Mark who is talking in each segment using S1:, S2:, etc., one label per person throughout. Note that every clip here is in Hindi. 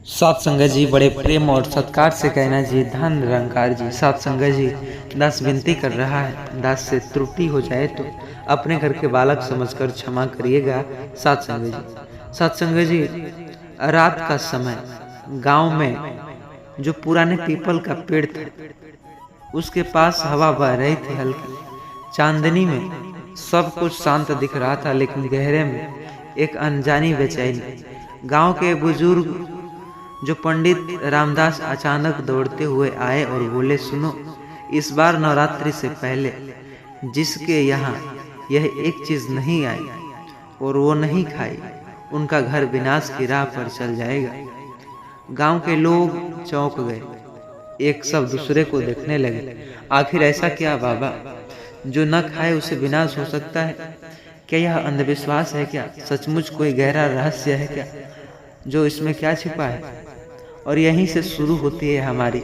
S1: सात संगत जी बड़े प्रेम और सत्कार से कहना जी धन निरंकार जी। सात संगत जी दास विनती कर रहा है, दास से त्रुटि हो जाए तो अपने घर के बालक समझकर क्षमा करिएगा। सात संगत जी, सात संगत जी, रात का समय गांव में जो पुराने पीपल का पेड़ था उसके पास हवा बह रही थी हल्की। चांदनी में सब कुछ शांत दिख रहा था, लेकिन गहरे में एक अनजानी बेचैनी। गांव के बुजुर्ग जो पंडित रामदास अचानक दौड़ते हुए आए और बोले, सुनो, इस बार नवरात्रि से पहले जिसके यहाँ यह एक चीज नहीं आई और वो नहीं खाई, उनका घर विनाश की राह पर चल जाएगा। गांव के लोग चौंक गए, एक सब दूसरे को देखने लगे। आखिर ऐसा क्या बाबा, जो न खाए उसे विनाश हो सकता है? क्या यह अंधविश्वास है? क्या सचमुच कोई गहरा रहस्य है क्या, जो इसमें क्या छिपा है? और यहीं से शुरू होती है हमारी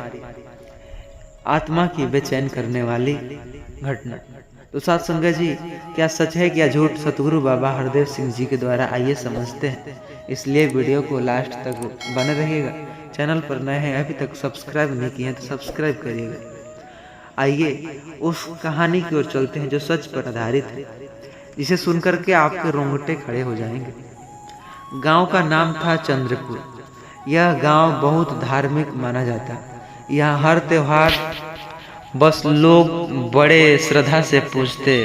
S1: आत्मा की बेचैन करने वाली घटना। तो साथ संगत जी, क्या सच है क्या झूठ, सतगुरु बाबा हरदेव सिंह जी के द्वारा आइए समझते हैं। इसलिए वीडियो को लास्ट तक बने रहिएगा। चैनल पर नए हैं, अभी तक सब्सक्राइब नहीं किए हैं तो सब्सक्राइब करिएगा। आइए उस कहानी की ओर चलते हैं जो सच पर आधारित है, जिसे सुनकर के आपके रोंगटे खड़े हो जाएंगे। गांव का नाम था चंद्रपुर। यह गांव बहुत धार्मिक माना जाता। यहाँ हर त्योहार बस लोग बड़े श्रद्धा से पूजते,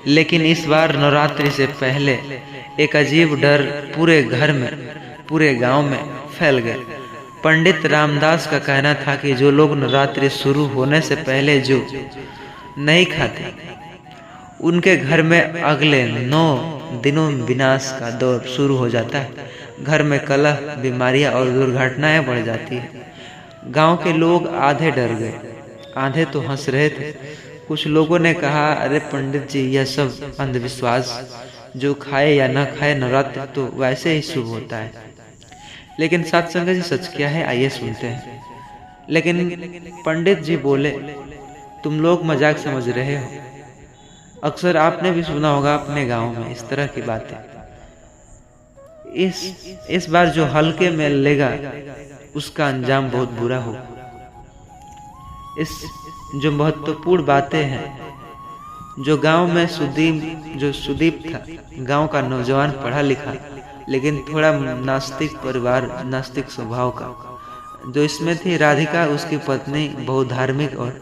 S1: लेकिन इस बार नवरात्रि से पहले एक अजीब डर पूरे घर में, पूरे गांव में फैल गया। पंडित रामदास का कहना था कि जो लोग नवरात्रि शुरू होने से पहले जो नहीं खाते, उनके घर में अगले 9 दिनों विनाश का दौर शुरू हो जाता है। घर में कलह, बीमारियां और दुर्घटनाएं बढ़ जाती है। गांव के लोग आधे डर गए, आधे तो हंस रहे थे। कुछ लोगों ने कहा, अरे पंडित जी, यह सब अंधविश्वास, जो खाए या न खाए नवरात्रि तो वैसे ही शुभ होता है। लेकिन साथ संगत जी, सच क्या है, आइए सुनते हैं। लेकिन पंडित जी बोले, तुम लोग मजाक समझ रहे हो। अक्सर आपने भी सुना होगा अपने गांव में इस तरह की बातें। इस बार जो हल्के में लेगा उसका अंजाम बहुत बुरा हो। इस जो महत्वपूर्ण बातें हैं, जो गांव में सुदीप था, गांव का नौजवान, पढ़ा लिखा लेकिन थोड़ा नास्तिक परिवार, नास्तिक स्वभाव का, जो इसमें थी राधिका, उसकी पत्नी, बहुत धार्मिक और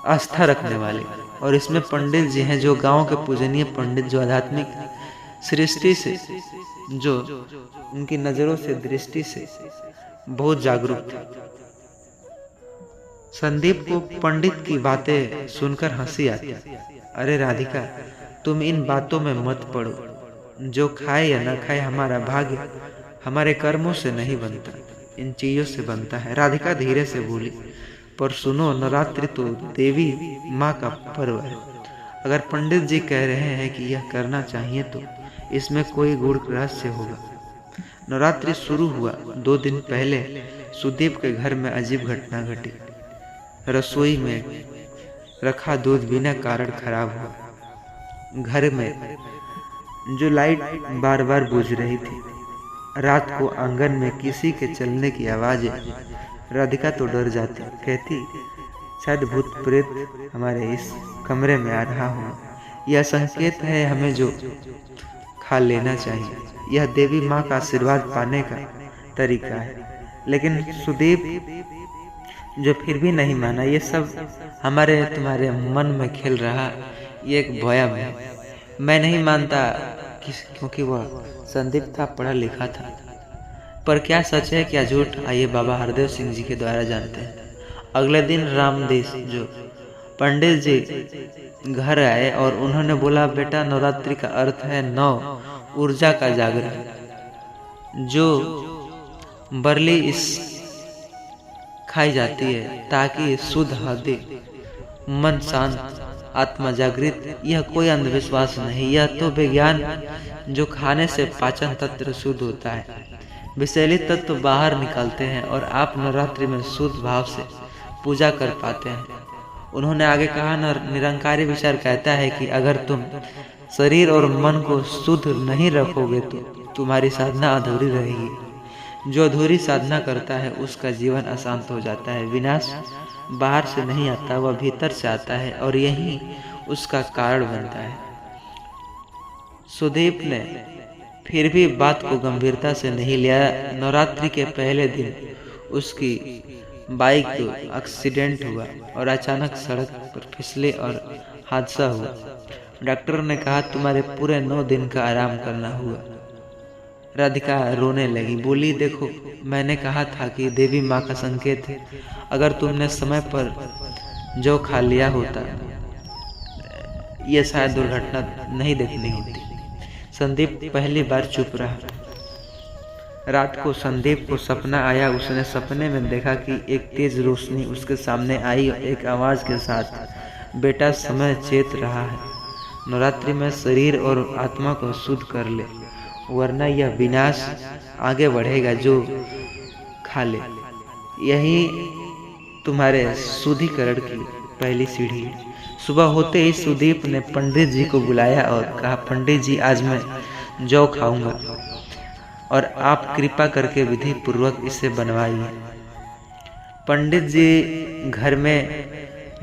S1: आस्था रखने वाली। और इसमें पंडित जी हैं, जो गांव के पूजनीय पंडित, जो आध्यात्मिक सृष्टि से, जो उनकी नजरों से, दृष्टि से बहुत जागरूक थे। संदीप को पंडित की बातें सुनकर हंसी आती। अरे राधिका, तुम इन बातों में मत पड़ो। जो खाए या न खाए, हमारा भाग्य हमारे कर्मों से नहीं बनता, इन चीजों से बनता है। राधिका धीरे से बोली, पर सुनो, नवरात्रि तो देवी माँ का पर्व है। अगर पंडित जी कह रहे हैं कि यह करना चाहिए तो इसमें कोई गूढ़ रहस्य होगा। नवरात्रि शुरू हुआ 2 दिन पहले सुदीप के घर में अजीब घटना घटी। रसोई में रखा दूध बिना कारण खराब हुआ। घर में जो लाइट बार बार बुझ रही थी, रात को आंगन में किसी के चलने की आवाज़। राधिका तो डर जाती, कहती, शायद भूत प्रेत हमारे इस कमरे में आ रहा हो। यह संकेत है, हमें जो खा लेना चाहिए। यह देवी माँ का आशीर्वाद पाने का तरीका है। लेकिन सुदीप जो फिर भी नहीं माना। ये सब हमारे तुम्हारे मन में खेल रहा ये एक वहम है। मैं नहीं मानता क्योंकि वह संदीप था, पढ़ा लिखा था। पर क्या सच है क्या झूठ, आइए बाबा हरदेव सिंह जी के द्वारा जानते हैं। अगले दिन रामदेव जो पंडित जी घर आए और उन्होंने बोला, बेटा, नवरात्रि का अर्थ है 9 ऊर्जा का जागरण। जो बरली इस खाई जाती है ताकि शुद्ध हृदय, मन शांत, आत्मा जागृत। यह कोई अंधविश्वास नहीं, यह तो विज्ञान, जो खाने से पाचन तंत्र शुद्ध होता है, विषैली तत्व बाहर निकलते हैं और आप नवरात्रि में शुद्ध भाव से पूजा कर पाते हैं। उन्होंने आगे कहा, निरंकारी विचार कहता है कि अगर तुम शरीर और मन को शुद्ध नहीं रखोगे तो तुम्हारी साधना अधूरी रहेगी। जो अधूरी साधना करता है उसका जीवन अशांत हो जाता है। विनाश बाहर से नहीं आता, वह भीतर से आता है और यही उसका कारण बनता है। सुदीप ने फिर भी बात को गंभीरता से नहीं लिया। नवरात्रि के पहले दिन उसकी बाइक एक्सीडेंट हुआ और अचानक सड़क पर फिसले और हादसा हुआ। डॉक्टर ने कहा तुम्हारे पूरे 9 दिन का आराम करना हुआ। राधिका रोने लगी, बोली देखो मैंने कहा था कि देवी माँ का संकेत है। अगर तुमने समय पर जो खा लिया होता यह शायद दुर्घटना नहीं देखनी होती। संदीप पहली बार चुप रहा। रात को संदीप को सपना आया। उसने सपने में देखा कि एक तेज रोशनी उसके सामने आई और एक आवाज के साथ बेटा समय चेत रहा है। नवरात्रि में शरीर और आत्मा को शुद्ध कर ले, वरना यह विनाश आगे बढ़ेगा जो खा ले। यही तुम्हारे शुद्धिकरण की पहली सीढ़ी है। सुबह होते ही सुदीप ने पंडित जी को बुलाया और कहा पंडित जी आज मैं जौ खाऊंगा और आप कृपा करके विधि पूर्वक इसे बनवाइए। पंडित जी घर में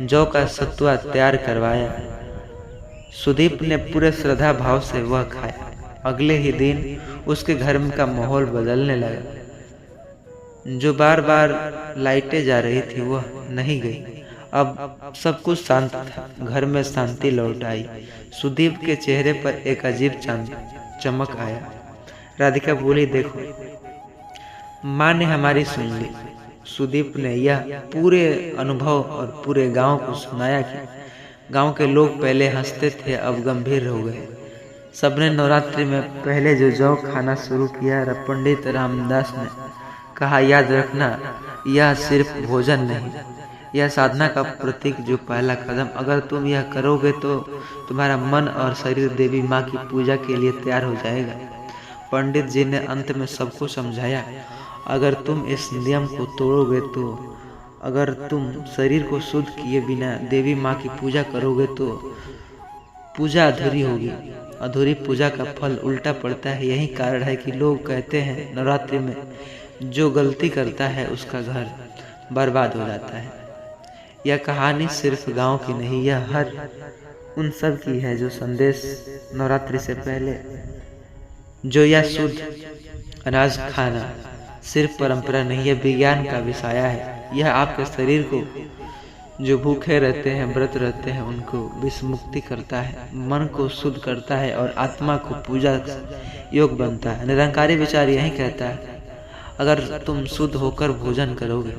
S1: जौ का सत्वा तैयार करवाया। सुदीप ने पूरे श्रद्धा भाव से वह खाया। अगले ही दिन उसके घर का माहौल बदलने लगा। जो बार बार लाइटें जा रही थी वह नहीं गई। अब सब कुछ शांत था। घर में शांति लौट आई। सुदीप के चेहरे पर एक अजीब चमक आया। राधिका बोली देखो माँ ने हमारी सुन ली। सुदीप ने यह पूरे अनुभव और पूरे गांव को सुनाया कि गांव के लोग पहले हंसते थे अब गंभीर हो गए। सबने नवरात्रि में पहले जो जौ खाना शुरू किया। पंडित रामदास ने कहा याद रखना यह सिर्फ भोजन नहीं, यह साधना का प्रतीक जो पहला कदम। अगर तुम यह करोगे तो तुम्हारा मन और शरीर देवी माँ की पूजा के लिए तैयार हो जाएगा। पंडित जी ने अंत में सबको समझाया अगर तुम इस नियम को तोड़ोगे तो, अगर तुम शरीर को शुद्ध किए बिना देवी माँ की पूजा करोगे तो पूजा अधूरी होगी। अधूरी पूजा का फल उल्टा पड़ता है। यही कारण है कि लोग कहते हैं नवरात्रि में जो गलती करता है उसका घर बर्बाद हो जाता है। यह कहानी सिर्फ गांव की नहीं, यह हर उन सब की है जो संदेश नवरात्रि से पहले जो यह शुद्ध अनाज खाना सिर्फ परंपरा नहीं, यह विज्ञान का विषय है। यह आपके शरीर को जो भूखे रहते हैं, व्रत रहते हैं, उनको विष मुक्ति करता है, मन को शुद्ध करता है और आत्मा को पूजा योग बनता है। निरंकारी विचार यही कहता है अगर तुम शुद्ध होकर भोजन करोगे,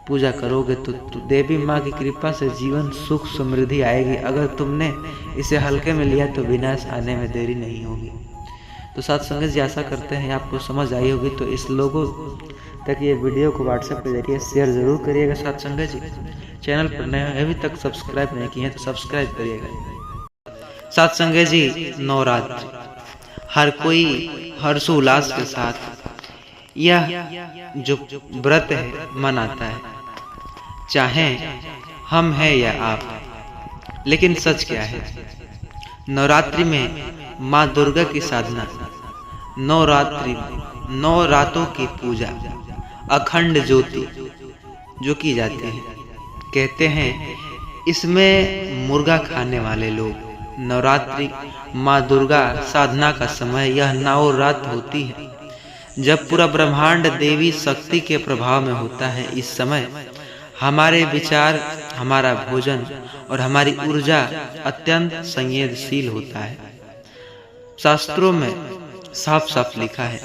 S1: पूजा करोगे तो देवी माँ की कृपा से जीवन सुख समृद्धि आएगी। अगर तुमने इसे हल्के में लिया तो विनाश आने में देरी नहीं होगी। तो साथ संगत जी आशा करते हैं आपको समझ आई होगी। तो इस लोगों तक ये वीडियो को व्हाट्सएप के जरिए शेयर जरूर करिएगा। साथ संगत जी चैनल पर नए हैं, अभी तक सब्सक्राइब नहीं किए हैं तो सब्सक्राइब करिएगा। साथ संगत जी नवरात्रि हर कोई हर्षोल्लास के साथ यह जो व्रत है मनाता है, चाहे हम हैं या आप। लेकिन सच क्या है, नवरात्रि में माँ दुर्गा की साधना, नवरात्रि 9 रातों की पूजा, अखंड ज्योति जो की जाती है। कहते हैं इसमें मुर्गा खाने वाले लोग। नवरात्रि माँ दुर्गा साधना का समय यह 9 रात होती है जब पूरा ब्रह्मांड देवी शक्ति के प्रभाव में होता है। इस समय हमारे विचार, हमारा भोजन और हमारी ऊर्जा अत्यंत संवेदनशील होता है। शास्त्रों में साफ साफ लिखा है,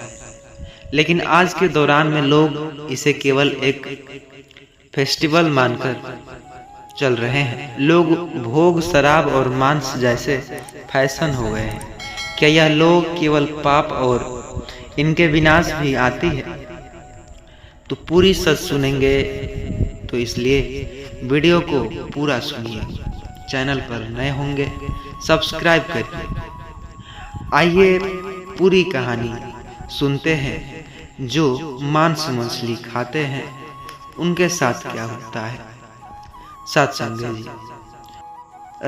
S1: लेकिन आज के दौरान में लोग इसे केवल एक फेस्टिवल मानकर चल रहे हैं। लोग भोग, शराब और मांस जैसे फैशन हो गए हैं। क्या यह लोग केवल पाप और इनके विनाश भी आती है? तो पूरी सच सुनेंगे, तो इसलिए वीडियो को पूरा सुनिए। चैनल पर नए होंगे सब्सक्राइब करिए। आइए पूरी कहानी सुनते हैं। जो मांस मछली खाते हैं उनके साथ क्या होता है। साथ संगत जी,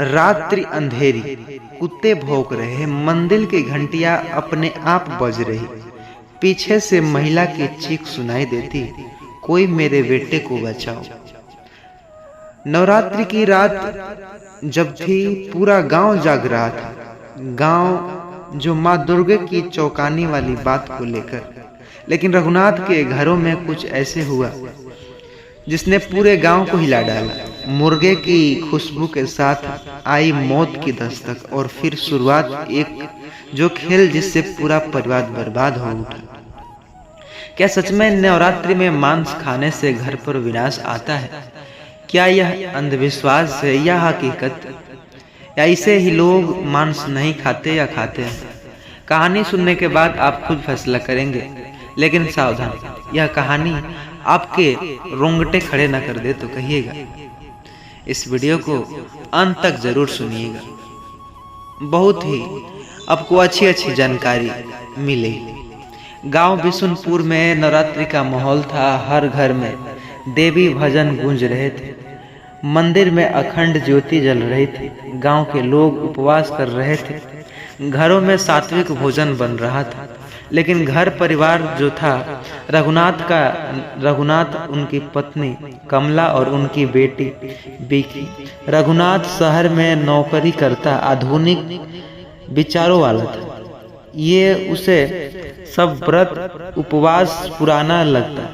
S1: रात्रि अंधेरी, कुत्ते भौंक रहे, मंदिर की घंटियां अपने आप बज रही, पीछे से महिला की चीख सुनाई देती, कोई मेरे बेटे को बचाओ। नवरात्रि की रात जब थी, पूरा गांव जाग रहा था। गांव जो माँ दुर्गा की चौंकाने वाली बात को लेकर। लेकिन रघुनाथ के घरों में कुछ ऐसे हुआ जिसने पूरे गांव को हिला डाला। मुर्गे की खुशबू के साथ आई मौत की दस्तक, और फिर शुरुआत एक जो खेल जिससे पूरा परिवार बर्बाद हो उठा। क्या सच में नवरात्रि में मांस खाने से घर पर विनाश आता है? क्या यह अंधविश्वास है या हकीकत, या इसे ही लोग मांस नहीं खाते या खाते हैं? कहानी सुनने के बाद आप खुद फैसला करेंगे। लेकिन सावधान, यह कहानी आपके रोंगटे खड़े न कर दे तो कहिएगा। इस वीडियो को अंत तक जरूर सुनिएगा, बहुत ही आपको अच्छी जानकारी मिलेगी। गांव बिशुनपुर में नवरात्रि का माहौल था। हर घर में देवी भजन गूंज रहे थे, मंदिर में अखंड ज्योति जल रही थी, गांव के लोग उपवास कर रहे थे, घरों में सात्विक भोजन बन रहा था। लेकिन घर परिवार जो था, रघुनाथ, उनकी पत्नी कमला और उनकी बेटी बीकी। रघुनाथ शहर में नौकरी करता, आधुनिक विचारों वाला था। ये उसे सब व्रत उपवास पुराना लगता,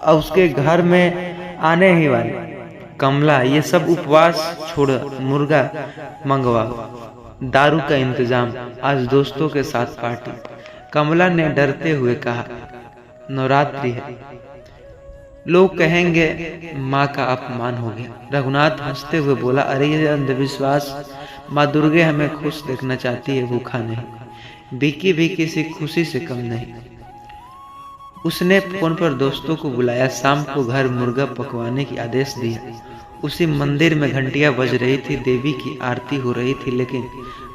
S1: और उसके घर में आने ही वाली कमला ये सब उपवास छोड़ मुर्गा मंगवा, दारू का इंतजाम, आज दोस्तों के साथ पार्टी। कमला ने डरते हुए कहा, नवरात्रि है, लोग कहेंगे माँ का अपमान हो गया। रघुनाथ हंसते हुए बोला, अरे ये अंधविश्वास, माँ दुर्गे हमें खुश देखना चाहती है, भूखा नहीं। बीकी भी किसी खुशी से कम नहीं। उसने फोन पर दोस्तों को बुलाया, शाम को घर मुर्गा पकवाने की आदेश दिया। उसी मंदिर में घंटियां बज रही थी, देवी की आरती हो रही थी। लेकिन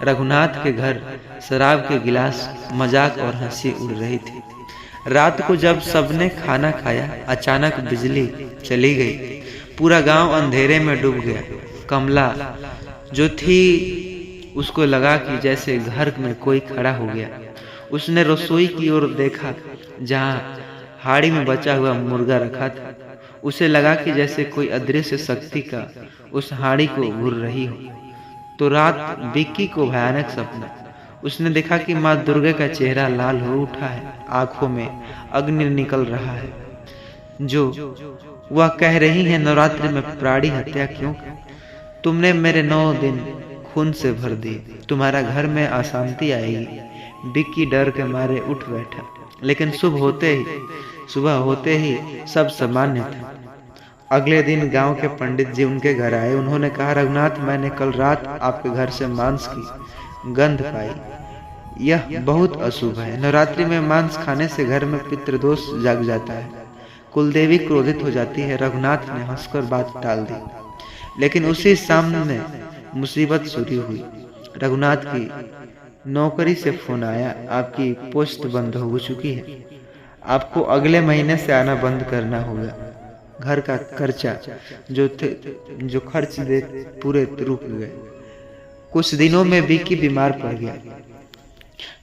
S1: रघुनाथ के घर शराब के गिलास, मजाक और हंसी उड़ रही थी। रात को जब सबने खाना खाया, अचानक बिजली चली गई। पूरा गांव अंधेरे में डूब गया। कमला जो थी, उसको लगा कि जैसे घर में कोई खड़ा हो गया। उसने रसोई की ओर देखा, जहां हाड़ी में बचा हुआ मुर्गा रखा था। उसे लगा कि जैसे कोई अदृश्य शक्ति का उस हाड़ी को घूर रही हो। तो रात बिक्की को भयानक सपना। उसने देखा कि माँ दुर्गा का चेहरा लाल हो उठा है, आंखों में अग्नि निकल रहा है, जो वह कह रही है, नवरात्रि में प्राणी हत्या क्यों? तुमने मेरे 9 दिन खून से भर दिए, तुम्हारा घर में अशांति आएगी। बिक्की डर के मारे उठ बैठा। लेकिन सुबह होते ही सब सामान्य था। अगले दिन गांव के पंडित जी उनके घर आए। उन्होंने कहा, रघुनाथ, मैंने कल रात आपके घर से मांस की गंध पाई। यह बहुत अशुभ है। नवरात्रि में मांस खाने से घर में पितृदोष जाग जाता है, कुलदेवी क्रोधित हो जाती है। रघुनाथ ने हंसकर बात टाल दी। लेकिन उसी सामने मुसीबत शुरू हुई। रघुनाथ की नौकरी से फोन आया, आपकी पोस्ट बंद हो चुकी है, आपको अगले महीने से आना बंद करना होगा। घर का खर्चा जो खर्च दे पूरे रुक गए। कुछ दिनों में बिक्की बीमार पड़ गया।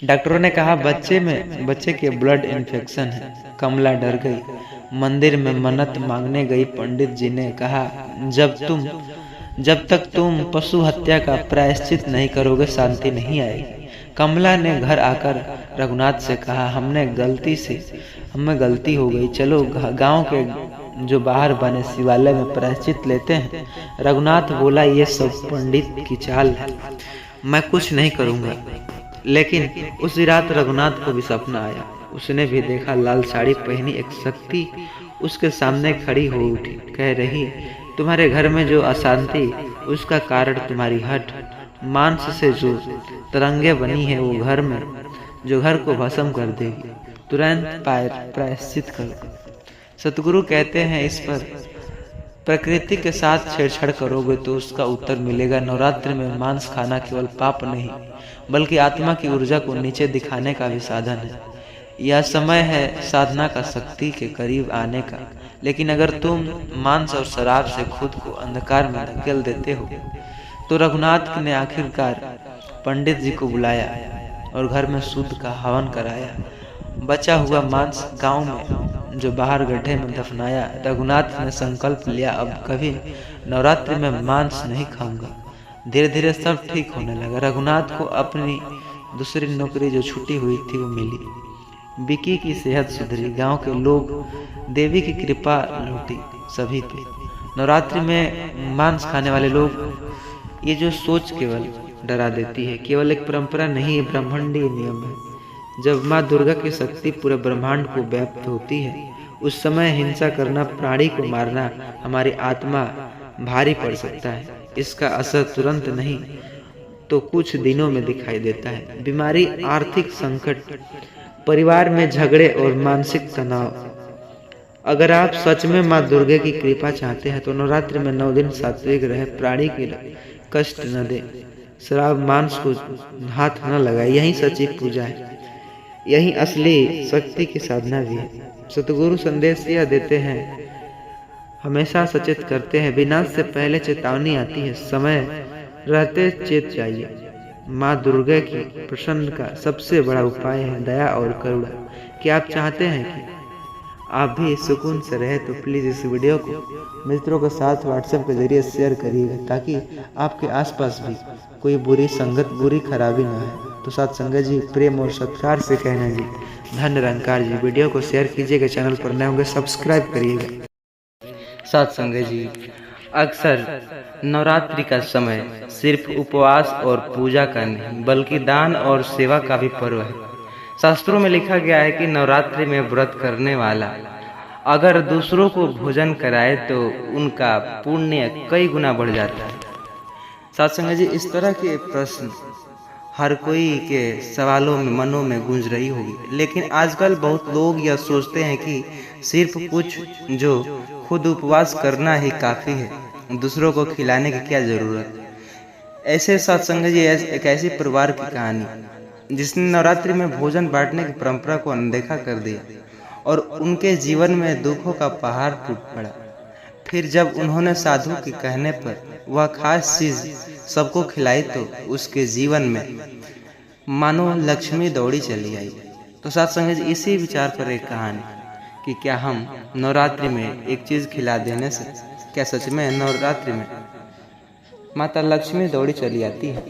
S1: डॉक्टरों ने कहा बच्चे के ब्लड इन्फेक्शन है। कमला डर गई। मंदिर में मन्नत मांगने गई। पंडित जी ने कहा, जब तक तुम पशु हत्या का प्रायश्चित नहीं करोगे, शांति नहीं आएगी। कमला ने घर आकर रघुनाथ से कहा, हमें गलती हो गई, चलो गांव के जो बाहर बने शिवालय में प्रायश्चित लेते हैं। रघुनाथ बोला, ये सब पंडित की चाल है, मैं कुछ नहीं करूंगा। लेकिन उसी रात रघुनाथ को भी सपना आया। उसने भी देखा, लाल साड़ी पहनी एक शक्ति उसके सामने खड़ी हो उठी, कह रही, तुम्हारे घर में जो अशांति, उसका कारण तुम्हारी हट। मांस से जो तरंगे बनी है, वो घर को भस्म कर देगी। तुरंत प्रायश्चित करो। सतगुरु कहते हैं, इस पर प्रकृति के साथ छेड़छाड़ करोगे तो उसका उत्तर मिलेगा। नवरात्रि में मांस खाना केवल पाप नहीं, बल्कि आत्मा की ऊर्जा को नीचे दिखाने का भी साधन है। यह समय है साधना का, शक्ति के करीब आने का। लेकिन अगर तुम मांस और शराब से खुद को अंधकार में धकेल देते हो, तो रघुनाथ ने आखिरकार पंडित जी को बुलाया और घर में शुद्ध का हवन कराया। बचा हुआ मांस गांव में जो बाहर गड्ढे में दफनाया। रघुनाथ ने संकल्प लिया, अब कभी नवरात्रि में मांस नहीं खाऊंगा। धीरे धीरे सब ठीक होने लगा। रघुनाथ को अपनी दूसरी नौकरी जो छुट्टी हुई थी वो मिली। विकी की सेहत सुधरी। गांव के लोग देवी की कृपा लौटी सभी पे। नवरात्रि में मांस खाने वाले लोग ये जो सोच केवल डरा देती है, केवल एक परंपरा नहीं, ब्रह्मांडीय नियम है। जब माँ दुर्गा की शक्ति पूरे ब्रह्मांड को व्याप्त होती है, उस समय हिंसा करना, प्राणी को मारना हमारी आत्मा भारी पड़ सकता है। इसका असर तुरंत नहीं तो कुछ दिनों में दिखाई देता है। बीमारी, आर्थिक संकट, परिवार में झगड़े और मानसिक तनाव। अगर आप सच में माँ दुर्गा की कृपा चाहते हैं तो नवरात्रि में 9 दिन सात्विक रहे, प्राणी के कष्ट न दे, शराब मांस को हाथ न लगाए। यही सच्ची पूजा है, यही असली शक्ति की साधना भी है। सतगुरु संदेश यह देते हैं, हमेशा सचेत करते हैं, विनाश से पहले चेतावनी आती है, समय रहते चेत जाइए। माँ दुर्गा की प्रसन्न का सबसे बड़ा उपाय है दया और करुणा। क्या आप चाहते हैं कि आप भी सुकून से रहे तो प्लीज़ इस वीडियो को मित्रों के साथ व्हाट्सएप के जरिए शेयर करिएगा, ताकि आपके आसपास भी कोई बुरी संगत, बुरी खराबी ना है। तो साथ संगत जी, प्रेम और सत्कार से कहना जी, धन निरंकार जी। वीडियो को शेयर कीजिएगा, चैनल पर नए होंगे सब्सक्राइब करिएगा।
S2: साथ संगत जी, अक्सर नवरात्रि का समय सिर्फ उपवास और पूजा का नहीं बल्कि दान और सेवा का भी पर्व है। शास्त्रों में लिखा गया है कि नवरात्रि में व्रत करने वाला अगर दूसरों को भोजन कराए तो उनका पुण्य कई गुना बढ़ जाता है। साथ संगत जी, इस तरह के प्रश्न हर कोई के सवालों में, मनों में गूंज रही होगी, लेकिन आजकल बहुत लोग यह सोचते हैं कि सिर्फ कुछ जो खुद उपवास करना ही काफ़ी है, दूसरों को खिलाने की क्या ज़रूरत। ऐसे सत्संग जी एक ऐसी परिवार की कहानी जिसने नवरात्रि में भोजन बांटने की परंपरा को अनदेखा कर दिया और उनके जीवन में दुखों का पहाड़ टूट पड़ा। फिर जब उन्होंने साधु के कहने पर वह खास चीज़ सबको खिलाई तो उसके जीवन में मानो लक्ष्मी दौड़ी चली आई। तो सत्संग जी, इसी विचार पर एक कहानी कि क्या हम नवरात्रि में एक चीज़ खिला देने से क्या सच में नवरात्रि में माता लक्ष्मी दौड़ी चली आती है?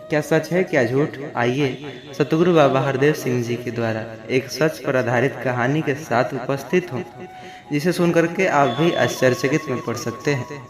S2: क्या सच है, क्या झूठ? आइए सतगुरु बाबा हरदेव सिंह जी के द्वारा एक सच पर आधारित कहानी के साथ उपस्थित हों, जिसे सुनकर के आप भी आश्चर्यचकित में पड़ सकते हैं।